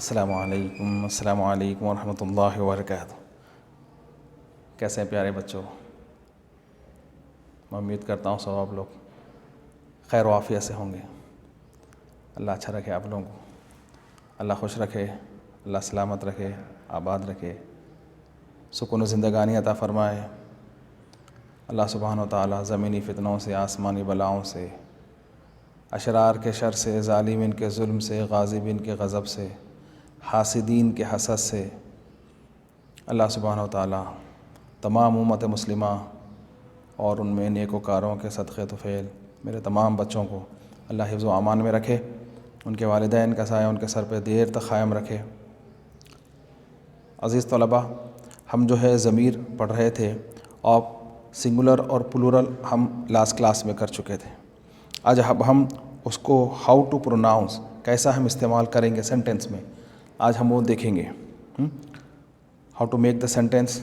अस्सलामु अलैकुम वरहमतुल्लाहि वबरकातुहू। कैसे हैं प्यारे बच्चों? मैं उम्मीद करता हूँ सब आप लोग खैर वाफ़ियत से होंगे। अल्लाह अच्छा रखे आप लोगों को, अल्लाह खुश रखे, अल्लाह सलामत रखे, आबाद रखे, सुकून ज़िंदगानी अता फ़रमाए। अल्लाह सुब्हानहू व तआला ज़मीनी फ़ितनों से, आसमानी बलाओं से, अशरार के शर से, ज़ालिमीन के जुल्म से, गाज़िबीन के गज़ब से, हासिदीन के हसद से अल्लाह सुब्हानहू व तआला तमाम उम्मत मुस्लिमा और उनमें नेकोकारों के सदक़े तुफ़ैल मेरे तमाम बच्चों को अल्लाह हिफ़्ज़ व अमान में रखे, उनके वालिदैन का साया उनके सर पर देर तक क़ायम रखे। अज़ीज़ तलबा, हम जो है ज़मीर पढ़ रहे थे और सिंगुलर और प्लूरल हम लास्ट क्लास में कर चुके थे। आज अब हम उसको हाउ टू प्रोनाउंस, कैसा हम इस्तेमाल करेंगे सेंटेंस में, आज हम वो देखेंगे। How to make the sentence,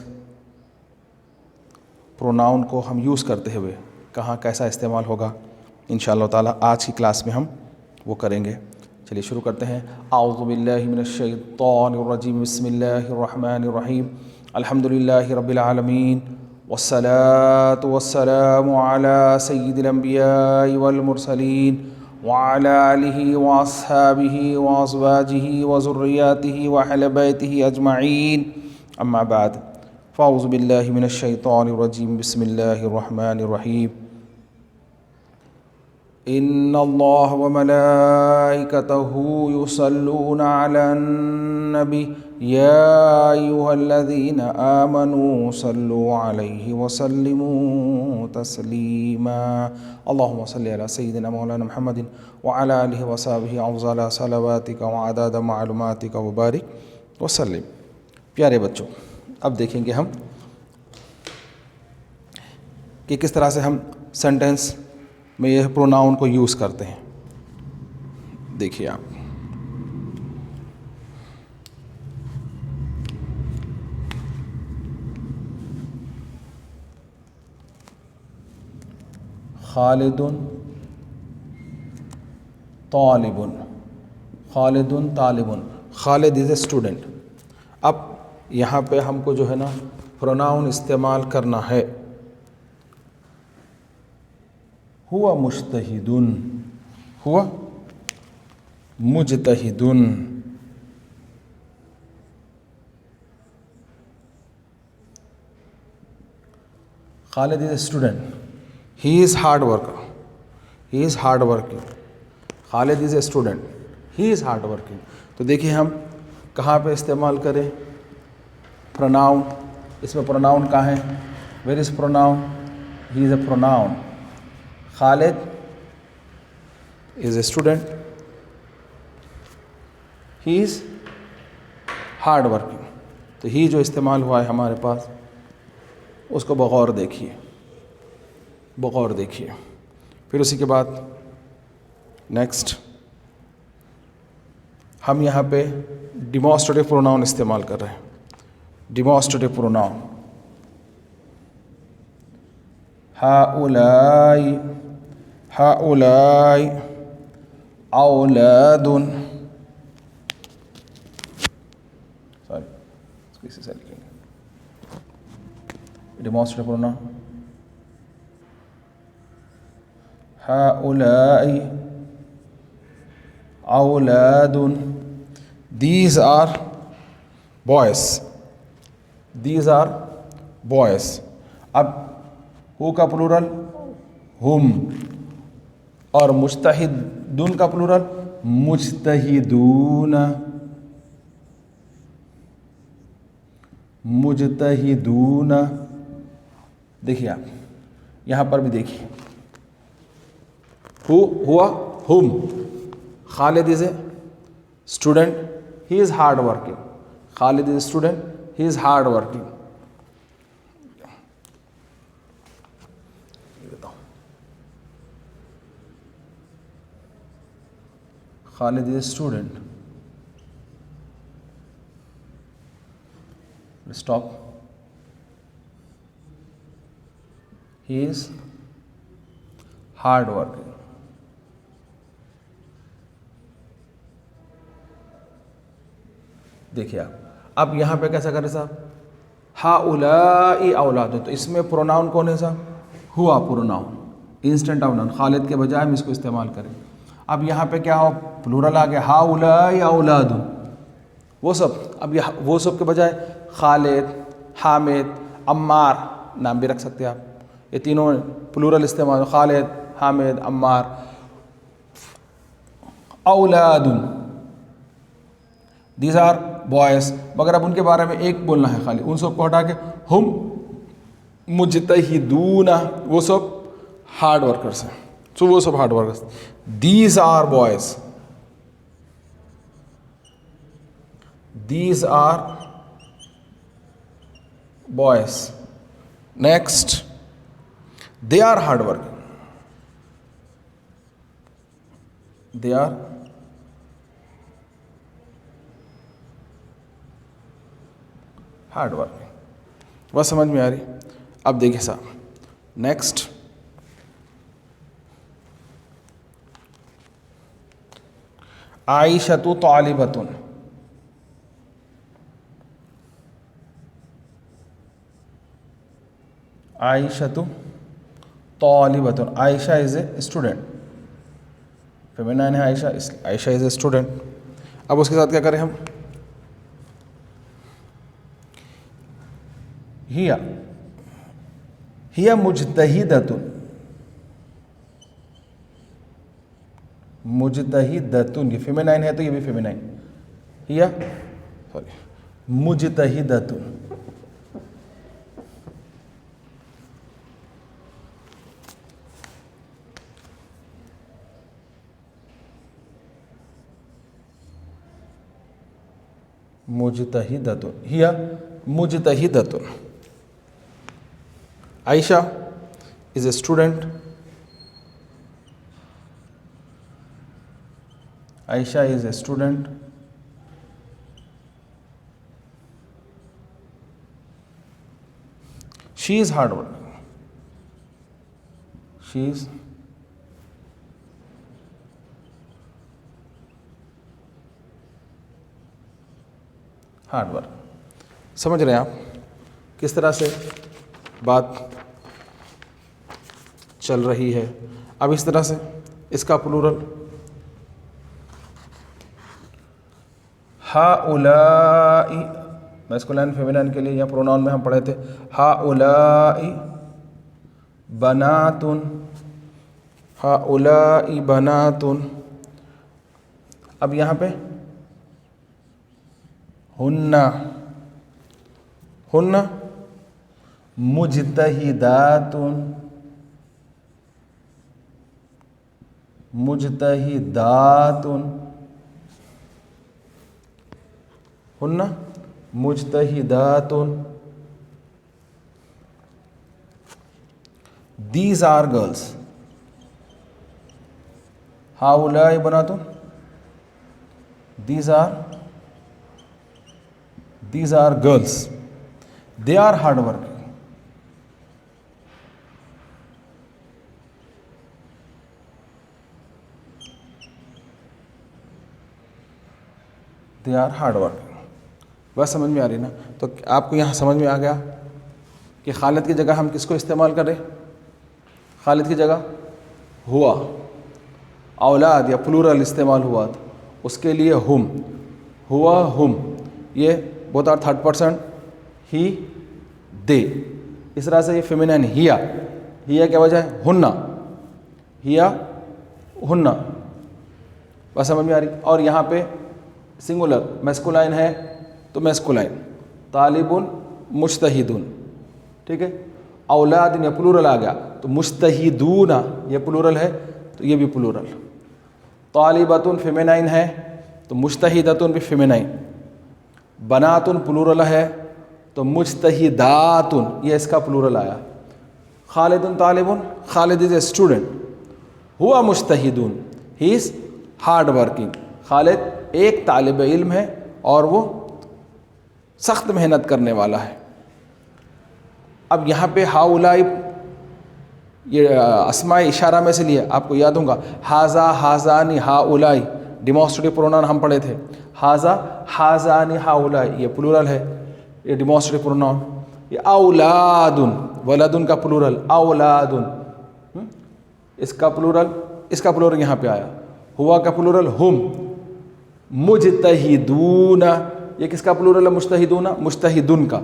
pronoun को हम यूज़ करते हुए कहाँ कैसा इस्तेमाल होगा, इंशाअल्लाह ताला आज की क्लास में हम वो करेंगे। चलिए शुरू करते हैं। आऊज़ु बिल्लाहि मिनश शैतानिर रजीम, बिस्मिल्लाहिर रहमानिर रहीम, अल्हम्दुलिल्लाहि रब्बिल आलमीन, वस्सलातु वस्सलामु अला सय्यिदिल अंबियाइ वल मुरसलीन व अला आलिहि व अस्हाबिहि व अज़वाजिहि व ज़ुर्रिय्यातिहि व अहलि बैतिहि अजमईन, अम्मा बाद, फ़ाऊज़ु बिल्लाहि मिनश शैतानिर रजीम, बिस्मिल्लाहिर रहमानिर रहीम। इन्नल्लाह व मलाइकतहू युसल्लूना अलन नबी या अय्युहल्लज़ीना आमनू सल्लु अलैहि व सल्लिमू तस्लीमा। अल्लाहुम्मा सल्लि अला सय्यिदिना मौलाना मुहम्मदिन व अला आलिहि व अस्हाबिहि अफ़ज़ला सलावातिका व अदद मालूमातिका व बारिक व सल्लिम। प्यारे बच्चों, अब देखेंगे हम कि किस तरह से हम सेंटेंस में यह प्रोनाउन को यूज़ करते हैं। देखिए आप, खालिदुन तालिबुन, खालिदुन तालिबुन, खालिद इज़ ए स्टूडेंट। अब यहाँ पे हमको जो है ना प्रोनाउन इस्तेमाल करना है। हुआ मुज्तहिदुन, हुआ मुज्तहिदुन, Khalid is a student, he is hard worker, he is hard working. Khalid is a student, he is hard working. तो देखिए हम कहाँ पे इस्तेमाल करें प्रोनाउन। इसमें प्रोनाउन कहाँ है? Where is pronoun? He is a pronoun. Khalid is a student, he is hard working. तो ही जो इस्तेमाल हुआ है हमारे पास, उसको बगौर देखिए, बगौर देखिए। फिर उसी के बाद नेक्स्ट हम यहाँ पे डिमॉन्स्ट्रेटिव प्रोनाउन इस्तेमाल कर रहे हैं। डिमॉन्स्ट्रेटिव प्रोनाउन, हाउलाई, हाउलाई औलादुन, सॉरी इसी से लिखेंगे डिमॉन्स्ट्रेटिव प्रोनाउन। हाउलाई औलादुन, these are boys, these are boys। अब हु का प्लूरल हुम और मुज्तहिदुन का प्लूरल मुज्तहिदून, मुज्तहिदून। देखिए आप यहाँ पर भी देखिए, हु हुआ हुम, Khalid is a student, he is hard working. Khalid is a student, he is hard working. Khalid is a student, stop, he is hard working. देखिए आप, अब यहाँ पे कैसा करें साहब, हाउलाई औलाद, तो इसमें प्रोनाउन कौन है साहब, हुआ pronoun, instant of noun, Khalid के बजाय हम इसको इस्तेमाल करें। अब यहाँ पे क्या हो, प्लूरल आ गया, हाउलाई औलाद, वो सब। अब यहाँ वो सब के बजाय खालिद, हामिद, अम्मार नाम भी रख सकते हैं आप, ये तीनों प्लूरल इस्तेमाल, खालिद, हामिद, अम्मार, औलादुन, दीज आर बॉयज़। मगर अब उनके बारे में एक बोलना है खाली, उन सब को हटा के हम मुजतहिदूना, वो सब हार्ड वर्कर्स हैं, तो वो सब hard workers, these are boys, these are boys. Next, they are hard working, they are hard working. बस समझ में आ रही। अब देखिए साहब, नेक्स्ट, आइशतु तालिबतुन, आइशतु तालिबतुन, Ayesha is a student, feminine है Ayesha, Ayesha is a student. अब उसके साथ क्या करें हम, हिया, हिया मुजतहिदतुन, मुजतहिदतुन, ये फेमिनाइन है तो ये भी फेमिनाइन, हिया सॉरी मुजतहिदतुन, मुजतहिदतुन, हिया मुजतहिदतुन। Ayesha is a student, Aisha is a student, she is hardworking, she is hard work. समझ रहे हैं आप किस तरह से बात चल रही है। अब इस तरह से इसका प्लूरल, हाउलाई, मैस्कुलाइन फेमिनाइन के लिए या प्रोनाउन में हम पढ़े थे, हाउलाई बनातुन, हाउलाई बनातुन। अब यहाँ पे हुन्ना, हुन्ना मुजतहिदातुन, मुजतहिदातुन, हुन्ना मुजतहिदातुन। दीज आर गर्ल्स, हाउलाई बनातुन, these are girls, they are hard working, they are hard working. बस समझ में आ रही ना। तो आपको यहाँ समझ में आ गया कि खालिद की जगह हम किसको इस्तेमाल करें, खालिद की जगह हुआ, औलाद या प्लूरल इस्तेमाल हुआ था, उसके लिए हुम, हुआ हुम, ये बोथ आर थर्ड पर्सन, ही दे। इस तरह से ये फेमिनाइन हिया, हिया क्या वजह है, हुन्ना, हिया हुन्ना। बस समझ में आ रही। और यहाँ पे सिंगुलर मैस्कुलाइन है तो मैस्कुलाइन, तालिबुन मुज्तहिदुन, ठीक है। औलाद या प्लूरल आ गया तो मुज्तहिदूना, ये प्लूरल है तो ये भी प्लूरल। तालिबतुन फेमिनाइन है तो मुज्तहिदतुन भी फेमिनाइन। बनातुन प्लूरल है तो मुज्तहिदातुन, ये इसका प्लूरल आया। खालिदुन तालिबुन, खालिद इज ए स्टूडेंट, हुआ मुज्तहिदुन, he is hard working. Khalid एक तालिब इल्म है और वो सख्त मेहनत करने वाला है। अब यहाँ पे हाउलाई ये अस्माए इशारा में से लिया, आपको याद होगा हाजा हाजानी हाउलाई, डिमॉन्स्ट्रेटिव प्रोनाउन हम पढ़े थे, हाजा, हाजानी, हाउला, ये प्लूरल है, ये डिमॉन्स्ट्रेटिव प्रोनाउन। ये औलादुन, वलदुन का प्लूरल औलादुन, इसका प्लूरल यहाँ पे आया। हुआ का प्लूरल हुम। मुजतहिदूना, ये किसका प्लूरल है? मुजतहिदूना, मुजतहिदुन का।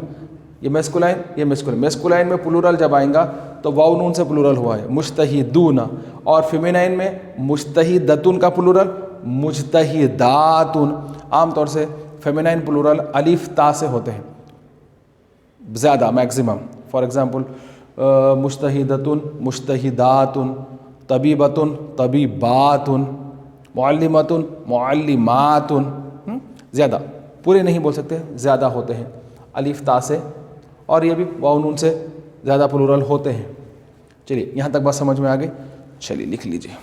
ये मेस्कुलाइन, ये मेस्कुलाइन। मेस्कुलाइन में प्लूरल जब आएगा तो वाव नून से प्लूरल हुआ है मुजतहिदूना, और फेमिनाइन में मुजतहिदतुन का प्लूरल मुजतहिदातुन। आमतौर से फेमिनाइन प्लूरल अलिफ ता से होते हैं ज़्यादा, मैक्सिमम। फॉर एग्ज़ाम्पल मुजतहिदतुन, मुजतहिदातुन, तबीबतुन, तबीबातुन, मुअल्लिमतुन, मुअल्लिमातुन। ज़्यादा पूरे नहीं बोल सकते, ज़्यादा होते हैं अलिफ ता से, और ये भी वाव नून से ज़्यादा प्लूरल होते हैं। चलिए यहाँ तक बात समझ में आ गई। चलिए लिख लीजिए।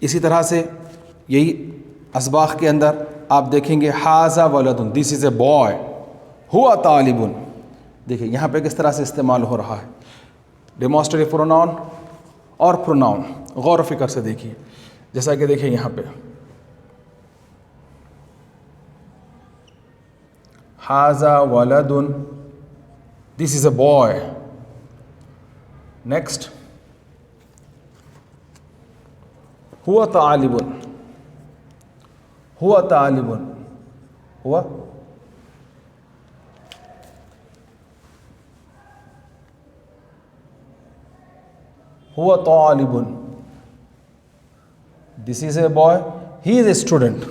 इसी तरह से यही असबाख के अंदर आप देखेंगे हाजा वलदुन, दिस इज़ ए बॉय, हुआ तालिबुन। देखिए यहाँ पे किस तरह से इस्तेमाल हो रहा है डेमोस्ट्रेटिव प्रोनाउन और प्रोनाउन। गौर फिक्र से देखिए, जैसा कि देखिए यहाँ पे हाजा वलदुन, this is a boy. Next हुआ तालिबुन, हुआ तालिबुन, हुआ हुआ तालिबुन, this is a boy, he is a student.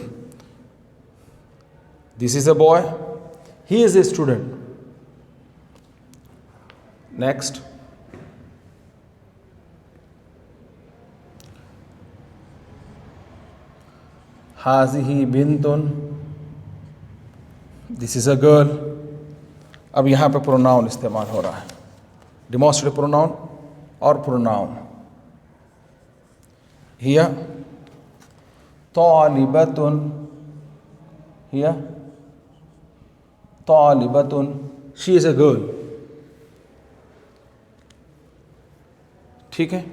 This is a boy, he is a student. Next हाज़िही बिन्तुन, दिस इज़ अ गर्ल। अब यहाँ पे प्रोनाउन इस्तेमाल हो रहा है, डिमॉन्स्ट्रेटिव प्रोनाउन और प्रोनाउन। हिया तालिबतुन, हिया तालिबतुन, शी इज़ अ गर्ल। ठीक है।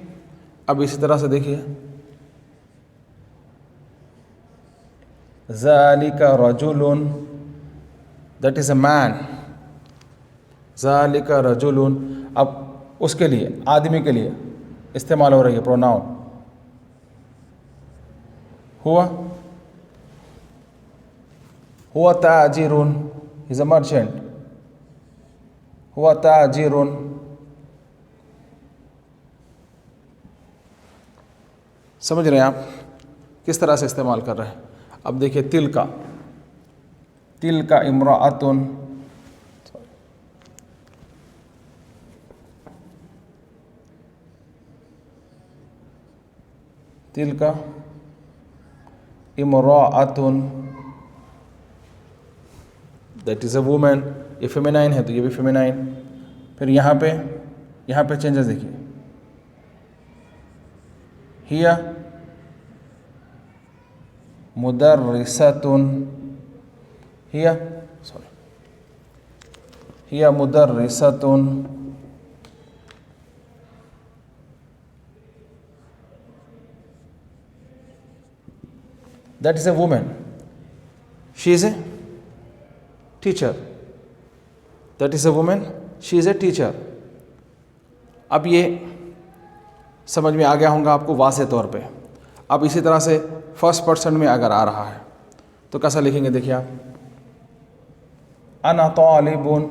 अब इसी तरह से देखिए ज़ालिका रजुलुन, दैट इज़ अ मैन। ज़ालिका रजुलुन, अब उसके लिए, आदमी के लिए इस्तेमाल हो रही है प्रोनाउन। हुआ हुआ ताजिरुन, इज़ अ मर्चेंट। हुआ ताजिरुन। समझ रहे हैं आप किस तरह से इस्तेमाल कर रहे हैं। अब देखिए तिलका, तिलका इम्राअतुन, तिलका इम्राअतुन, दैट इज़ अ वुमेन। ये फेमिनाइन है तो ये भी फेमिनाइन। फिर यहाँ पे चेंजेस देखिए, हिया मुदर्रिसतुन, हिया मुदर्रिसतुन, that is a women, she is a teacher. That is a women, she is a teacher. अब ये समझ में आ गया होगा आपको वाज़े तौर पे। अब इसी तरह से फर्स्ट पर्सन में अगर आ रहा है तो कैसा लिखेंगे देखिए आप, अना तालिबुन,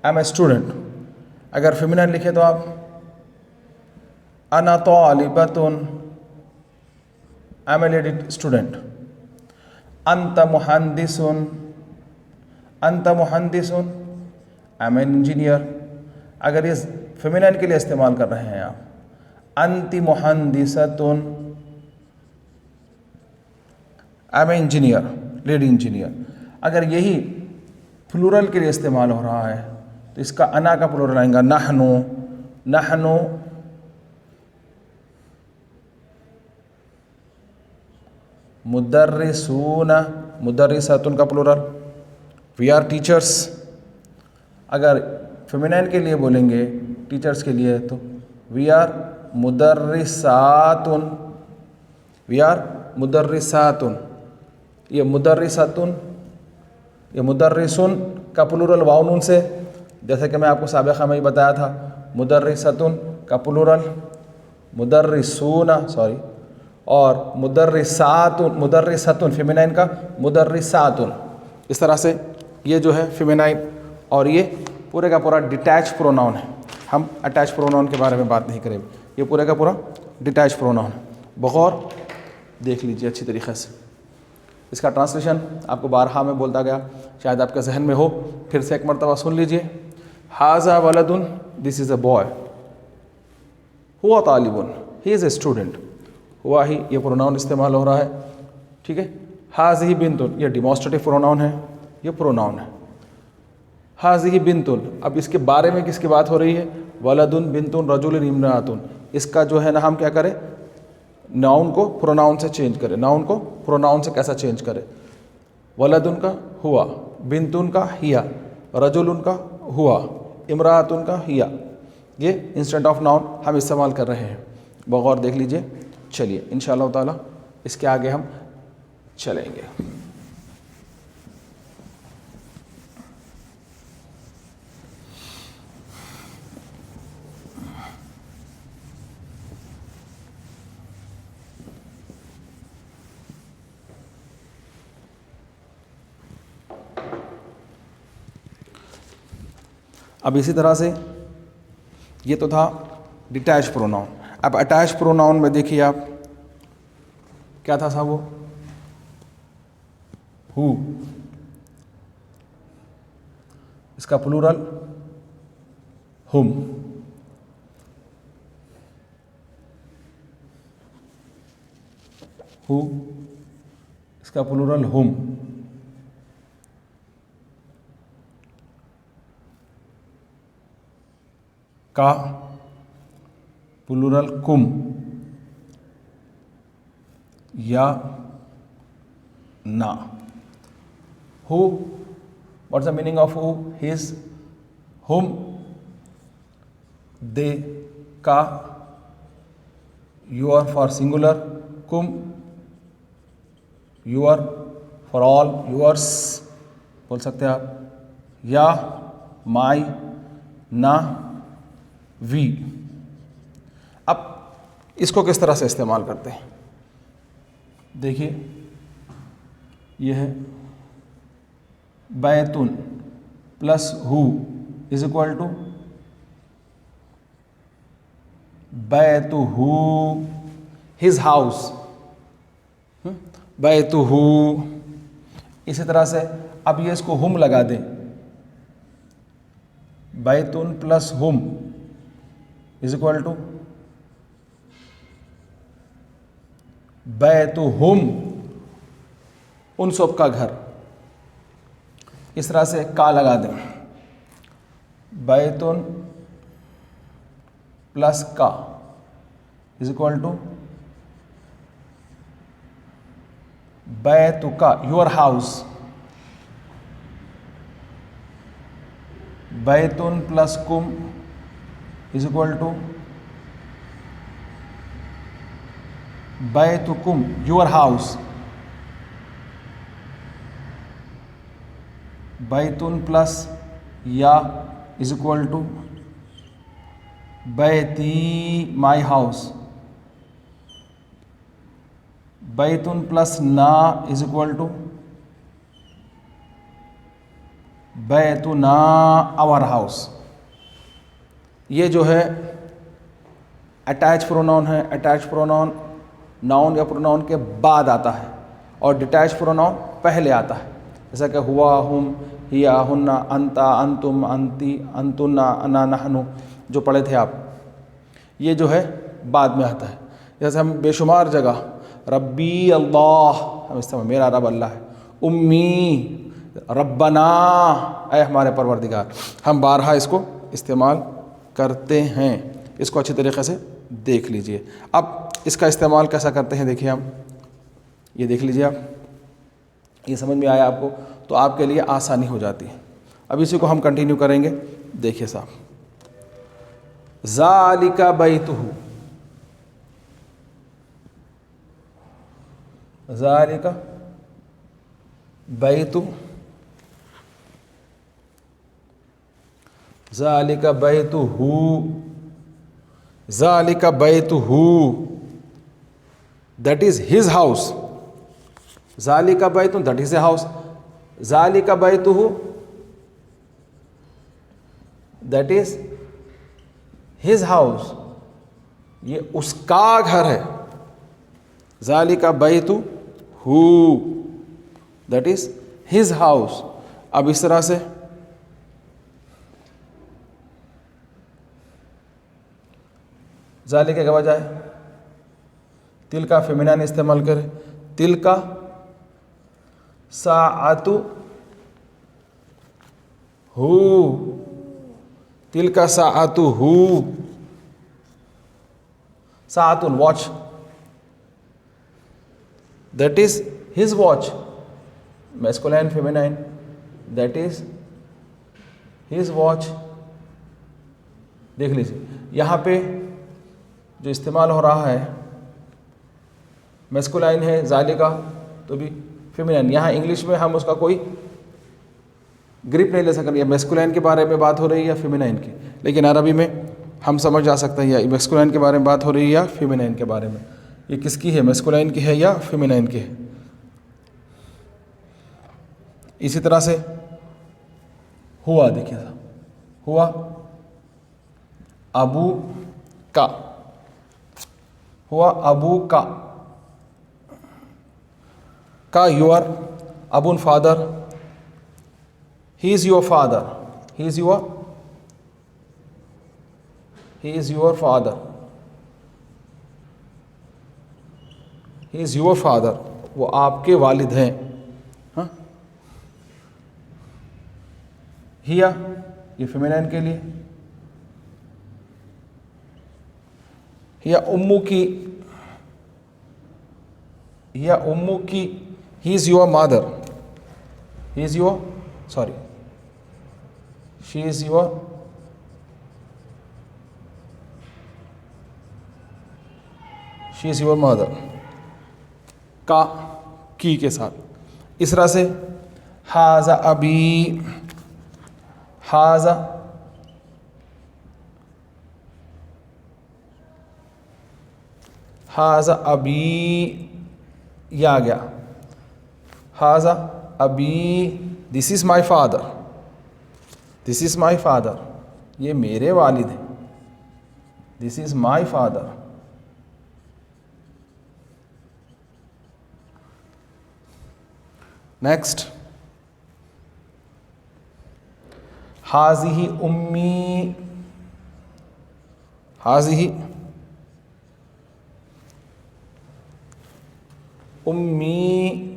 आई एम ए स्टूडेंट। अगर फेमिनाइन लिखे तो आप अना तालिबतुन, I am a lady student. अंत मुहंदिसुन, अंत मुहंदिसुन, आई एम एन इंजीनियर। अगर ये फेमिनाइन के लिए इस्तेमाल कर रहे हैं आप, अंति मुहंदिसतुन, I am engineer, lady engineer. अगर यही प्लूरल के लिए इस्तेमाल हो रहा है तो इसका अना का प्लूरल आएगा नहनु, नहनु मुदर्रिसून, मुदर्रिसतुन का प्लूरल, वी आर टीचर्स। अगर फेमिनाइन के लिए बोलेंगे टीचर्स के लिए तो वी आर मुदर्रिसातुन, वी आर मुदर्रिसातुन। ये मुदर्रिसातुन, ये मुदर्रिसुन का प्लूरल वाउनून से, जैसे कि मैं आपको साबिक़ा में ही बताया था, मुदर्रिसतुन का प्लूरल मुदर्रिसूना, सॉरी, और मुदर्रिसातुन, मुदर्रिसतुन फेमिनाइन का मुदर्रिसातुन। इस तरह से ये जो है फेमिनाइन, और ये पूरे का पूरा डिटैच प्रोनाउन है। हम अटैच प्रोनाउन के बारे में बात नहीं करेंगे, ये पूरे का पूरा डिटैच प्रोनाउन है। बगौर देख लीजिए अच्छी तरीक़े से। इसका ट्रांसलेशन आपको बारहा में बोलता गया, शायद आपके जहन में हो, फिर से एक मरतबा सुन लीजिए। हाजा वलदुन, दिस इज़ अ बॉय। हुआ तालिबुन, ही इज़ ए स्टूडेंट। हुआ ही ये प्रोनाउन इस्तेमाल हो रहा है, ठीक है। हाज़िही बिन्तुन, ये डिमॉन्स्ट्रेटिव प्रोनाउन है, ये प्रोनाउन है। हाज़िही बिन्तुन, अब इसके बारे में किसकी बात हो रही है? वलदुन बिन्तुन रजुलिन इम्राअतुन। इसका जो है ना हम क्या करें, नाउन को प्रोनाउन से चेंज करें। नाउन को प्रोनाउन से कैसा चेंज करें? वलदुन का हुआ, बिन्तुन का हिया, रजुलुन का हुआ, इम्राअतुन का हिया। ये इंस्टेंट ऑफ नाउन हम इस्तेमाल कर रहे हैं। बगौर देख लीजिए। चलिए इंशाअल्लाह ताला इसके आगे हम चलेंगे। अब इसी तरह से ये तो था डिटैच प्रोनाउन। अब अटैच प्रोनाउन में देखिए आप, क्या था साहब वो? हु, इसका प्लूरल हुम। हु, इसका प्लूरल हुम। का प्लूरल कुम या ना। Who, what's the meaning of who? His, हुम, दे, का, योर फॉर सिंगुलर, कुम, योर फॉर ऑल, योर्स बोल सकते हैं आप, या, माई, ना, वी। अब इसको किस तरह से इस्तेमाल करते हैं देखिए। यह है बैतुन प्लस हु इज इक्वल टू बैतुहु, हिज हाउस, बैतुहु। इसी तरह से अब ये इसको हुम लगा दें, बैतुन प्लस हुम इज इक्वल टू बैतुहुम, उन सब का घर। इस तरह से का लगा दें, बैतुन प्लस का इज इक्वल टू बैतुका, योर हाउस। बैतुन प्लस कुम इज इक्वल टू बैतुकुम, योर हाउस। बैतुन प्लस या इज इक्वल टू बैती, माई हाउस। बैतुन प्लस ना इज इक्वल टू बैतुना, आवर हाउस। ये जो है अटैच प्रोनाउन है। अटैच प्रोनाउन नाउन या प्रोनाउन के बाद आता है और डिटैच प्रोनाउन पहले आता है। जैसा कि हुआ, हुम, हिया, हुन्ना, अंता, अंतुम, अंती, अंतुन्ना, अना, नहनु जो पढ़े थे आप। ये जो है बाद में आता है। जैसे हम बेशुमार जगह रब्बी अल्लाह हम इस्तेमाल, मेरा रब अल्लाह है, उम्मी रब्बना ऐ हमारे परवरदिगार, हम बारहा इसको इस्तेमाल करते हैं। इसको अच्छी तरीक़े से देख लीजिए। अब इसका इस्तेमाल कैसा करते हैं देखिए हम, ये देख लीजिए आप, ये समझ में आया आपको तो आपके लिए आसानी हो जाती है। अब इसी को हम कंटिन्यू करेंगे। देखिए साहब, ज़ालिका बैतुहु, ज़ालिका बैतु, ज़ालिका बैतुहु, ज़ालिका बैतुहु, दैट इज हिज हाउस। ज़ालिका बैतु, दैट इज ए हाउस। ज़ालिका बैतुहु, दैट इज हिज हाउस, ये उसका घर है। ज़ालिका बैतुहु, दैट इज हिज हाउस। अब इस तरह से ज़ालिका के बजाय तिल का फेमिनाइन इस्तेमाल करें, तिल का साअतु हु, तिल का साअतु हु, साअतुन watch, that is his watch. Masculine feminine, that is his watch. देख लीजिए यहाँ पे जो इस्तेमाल हो रहा है मैस्कुलाइन है, ज़ालिका तो भी फेमिनाइन। यहाँ इंग्लिश में हम उसका कोई ग्रिप नहीं ले सकते, या मैस्कुलाइन के बारे में बात हो रही है या फेमिनाइन की, लेकिन अरबी में हम समझ जा सकते हैं या मैस्कुलाइन के बारे में बात हो रही है या फेमिनाइन के बारे में। ये किसकी है, मैस्कुलाइन की है या फेमिनाइन की है। इसी तरह से हुआ, देखिए हुआ अबू का, हुआ अबू का योर, अबुन father, he is your father, he is your, he is your father, he is your father, वो आपके वालिद हैं। हाँ, हिया ये फेमिनाइन के लिए, हिया उम्मू की, हिया उम्मू की, ही is your mother, he is your, sorry, she is your, she is your mother, का की के साथ। इस तरह से हाजा अबी, हाजा हाजा अबी, यह आ गया हाजा अबी, this is my father, this is my father, ये मेरे वालिद हैं, this is my father. Next, हाज़िही उम्मी, हाज़िही उम्मी,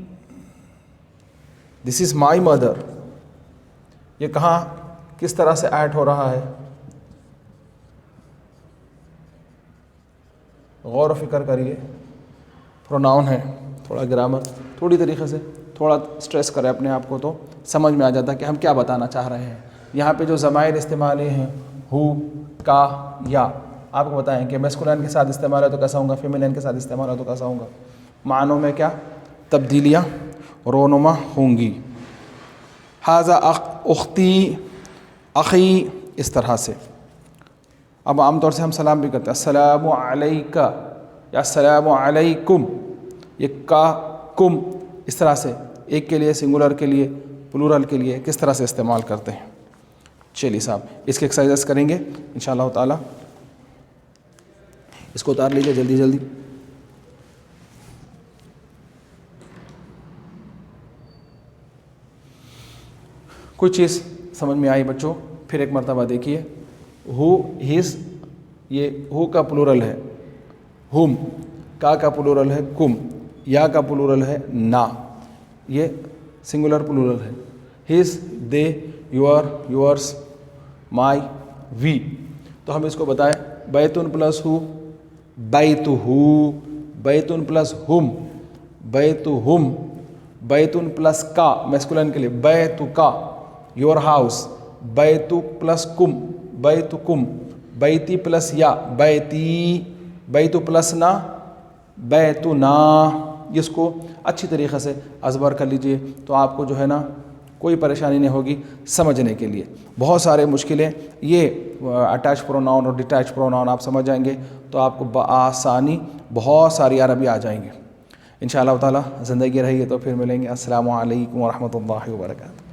दिस इज़ माई मदर। ये कहाँ किस तरह से ऐड हो रहा है, गौर व फिक्र करिए। प्रोनाउन है, थोड़ा ग्रामर थोड़ी तरीके से थोड़ा स्ट्रेस करें अपने आप को तो समझ में आ जाता है कि हम क्या बताना चाह रहे हैं। यहाँ पे जो ज़माइर इस्तेमाल हैं हु, का, या, आपको बताएं कि मैस्कुलाइन के साथ इस्तेमाल है तो कैसा होगा, फेमिनाइन के साथ इस्तेमाल है तो कैसा होगा, मानों में क्या तब्दीलियाँ रोनुमा होंगी। हाजा उख्ती, अखी, इस तरह से। अब आमतौर से हम सलाम भी करते हैं, अस्सलामु अलैका या अस्सलामु अलैकुम, ये का कुम इस तरह से एक के लिए, सिंगुलर के लिए, प्लूरल के लिए किस तरह से इस्तेमाल करते हैं। चलिए साहब इसके एक्सरसाइजेस करेंगे इंशाअल्लाह ताला। इसको उतार लीजिए जल्दी जल्दी। कुछ चीज़ समझ में आई बच्चों, फिर एक मरतबा देखिए। हु, हिज, ये हु का प्लूरल है, हुम, का प्लूरल है कुम, या का प्लूरल है ना, ये सिंगुलर प्लूरल है। His, they, your, yours, my, we. तो हम इसको बताएं, बैतुन प्लस हु, बैतुहु, बैतुन प्लस हुम, बैतुहुम, बैतुन प्लस का मैस्कुलिन के लिए बैतुका, योर हाउस, बैतु प्लस कुम, बैतुकुम, बैती प्लस या बैती, बैतु प्लस ना बैतुना। इसको अच्छी तरीक़े से अज़बर कर लीजिए तो आपको जो है ना कोई परेशानी नहीं होगी समझने के लिए। बहुत सारे मुश्किलें ये अटैच प्रोनाउन और डिटैच प्रोनाउन आप समझ जाएंगे तो आपको बआसानी बहुत सारी अरबी आ जाएंगे इंशाअल्लाह ताला। ज़िंदगी रही है तो फिर मिलेंगे। अस्सलामु अलैकुम व रहमतुल्लाहि व बरकातुहू।